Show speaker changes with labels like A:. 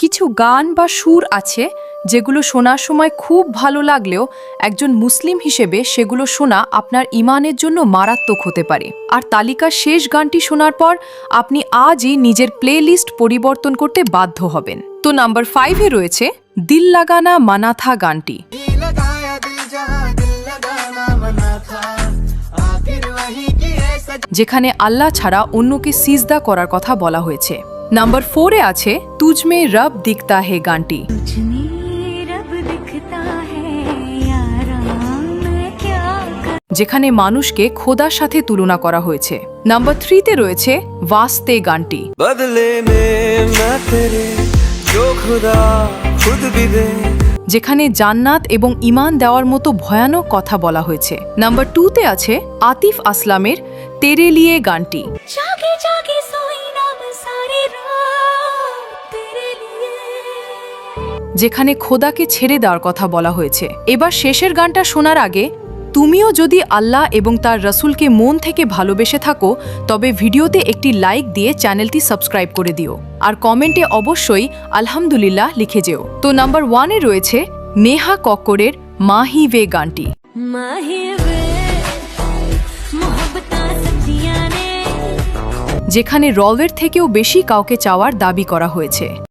A: কিছু গান বা সুর আছে যেগুলো শোনার সময় খুব ভালো লাগলেও একজন মুসলিম হিসেবে সেগুলো শোনা আপনার ইমানের জন্য মারাত্মক হতে পারে। আর তালিকার শেষ গানটি শোনার পর আপনি আজই নিজের প্লে লিস্ট পরিবর্তন করতে বাধ্য হবেন। তো নাম্বার 5-এ রয়েছে দিল লাগানা মানা থা গানটি, যেখানে আল্লাহ ছাড়া অন্যকে সিজদা করার কথা বলা হয়েছে। নাম্বার 4-এ আছে তুজমে রব দিখতা হে গানটি, যেখানে মানুষকে খোদার সাথে তুলনা করা হয়েছে। নাম্বার 3-তে রয়েছে ওয়াস্তে গানটি, যেখানে জান্নাত এবং ঈমান দেওয়ার মতো ভয়ানক কথা বলা হয়েছে। নাম্বার 2-তে আছে আতিফ আসলামের তেরে লিয়ে গানটি, যেখানে খোদাকে ছেড়ে দেওয়ার কথা বলা হয়েছে। এবার শেষের গানটা শোনার আগে তুমিও যদি আল্লাহ এবং তার রসুলকে মন থেকে ভালোবেসে থাকো তবে ভিডিওতে একটি লাইক দিয়ে চ্যানেলটি সাবস্ক্রাইব করে দিও আর কমেন্টে অবশ্যই আলহামদুলিল্লাহ লিখে যেও। তো নাম্বার 1-এ রয়েছে নেহা কক্করের মাহি ওয়ে গানটি, যেখানে রবের থেকেও বেশি কাউকে চাওয়ার দাবি করা হয়েছে।